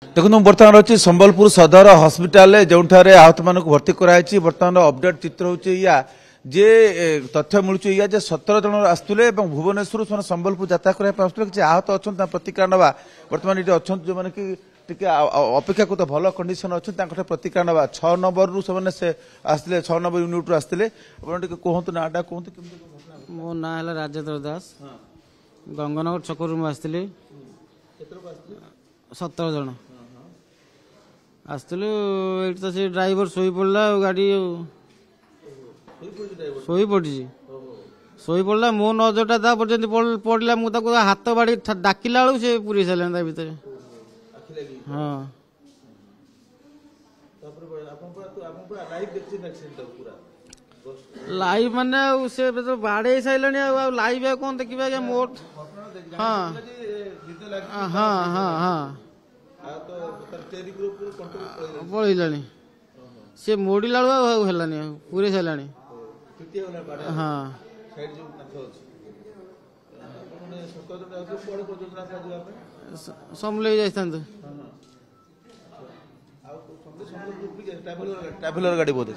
देखो बर्तमान अच्छी संबलपुर सदर हस्पिटाल जो आहत मान भर्ती कराई बर्तमान अपडेट चित्र होची या जे तथ्य मिलूँ या 17 जन आसुले भुवनेश्वर संबलपुर यात्रा करने किसी आहत अच्छा प्रतिक्रिया नवा बर्तमान ये अच्छा जो मैंने कि अपेक्षाकृत भल कंडीशन अच्छे प्रतिक्रिया नवा 6 नंबर रु से आसते 6 नंबर यूनिट रु आसते कहतु नाटा कहतु मो ना है राजेन्द्र दास गंगानगर छकरू आसती 17 जन आसलु तो से ड्राइवर शोई पड़ा गाड़ी शोई शोई पड़ा मो नजरटा ता पर्यंत पड़ा मुझे हाथ बाड़ी डाकिला बेलू से पूरी सारे भितर हाँ लाइव माने से तो बाड़े सारे लाइव कौन देखा मोर हाँ हाँ हाँ हाँ पड़े सी मोड़ला है पूरे सारे हाँ समले जाता ट्रावेलर गाड़ी बोलते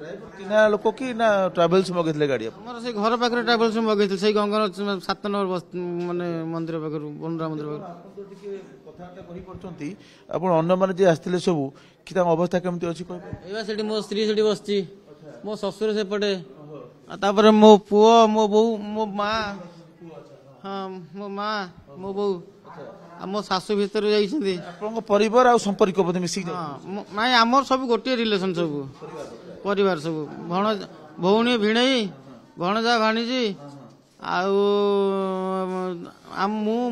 चिन्हा लोक कि ना ट्रावेल्स मगेले गाड़ी से घर पाखे ट्रावेल्स मगेल से गंगा 7 नंबर माने मंदिर पाखर बनुरा मंदिर पाखर अन्य मैंने जी आसते सब कि अवस्था केमती अच्छी मो स्त्री से बस मो ससुर सेपटे मो पुओ मो बो मो माँ हाँ मो माँ मो बो मो शाशु भीतर जाइछन्ती परिवार आ संपर्क मिसिक ना आमर सब गोटे रिलेशन सब परिवार सब भौणी भिणई भणजा भाणीजी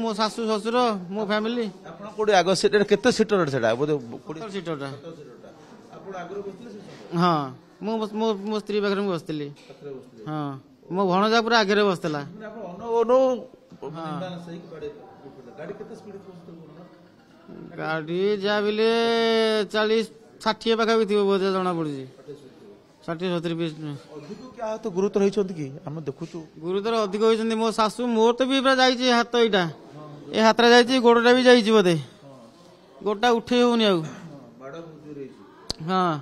मो शाशु ससुर मो फैमिली आग केते सीटर सीटर हाँ मो स्त्री पाखे बसती हाँ मो भणजा पूरा आगे बसला गाड़ी जहाँ भी 40-60 पाखापी थी बोधे जना पड़ी 60-70 तो गुरुतर कि देखु गुरुतर अधिक होती मो शाशु मोर तो भी जाइए हाथ यहाँ ये हाथ जा गोड़ा भी जाइए बोधे गोटा उठे होनी हाँ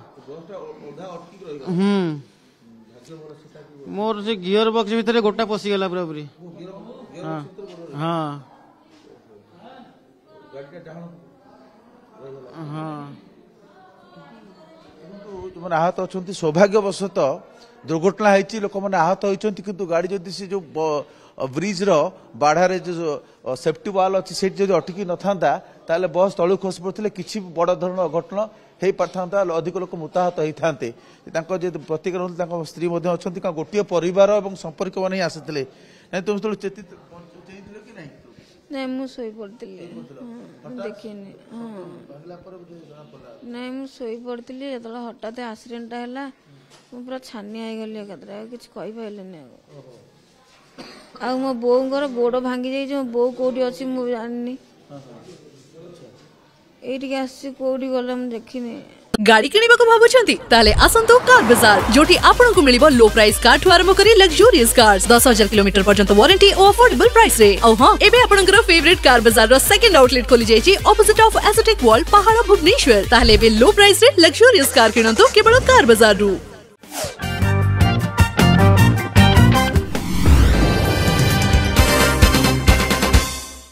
मोर से गियर बक्स भितर गोटा पशिगला पूरा पूरी हाँ हाँ हाँ जो मैंने आहत अच्छा सौभाग्यवशत दुर्घटना होती लोक मैंने आहत होती किंतु गाड़ी जदि से जो ब्रिज बाढ़ जो सेफ्टी वाल अच्छी से अटकी न था ताले बस तलू खस पड़ते किसी बड़ धरण अघटन हो पारता अधिक लोक मृताहत होते प्रतिक्रिया स्त्री अच्छा गोटे परिवार और संपर्क मैंने आसते तुम चेती नहीं मु सोई पड़ती देखिनी हाँ नहीं मु सोई पड़ती जो हठात एक्सीडेंट है पूरा छानिया गली एकाद्रे किसी कहींपारे आ मो बोर गोड़ भांगी जाइए मो बो कौटी अच्छी मुझे जानी ये आसोटी गला देखनी गाड़ी किनिबाको भाबुछंती ताले आसंतो कार बाजार जोटी आपनको मिलिबो लो प्राइस कार ठु आरंभ करी लग्जरियस कार्स 10,000 किलोमीटर पर्यंत वारंटी और अफोर्डेबल प्राइस रे औ हां एबे आपनकर फेवरेट कार बाजार रो सेकंड आउटलेट खोली जायछि ऑपोजिट ऑफ एसोटेक वॉल पहाड़ भुवनेश्वर ताले बे लो प्राइस रे लग्जरियस कार किनंतो केवल कार बाजार रु।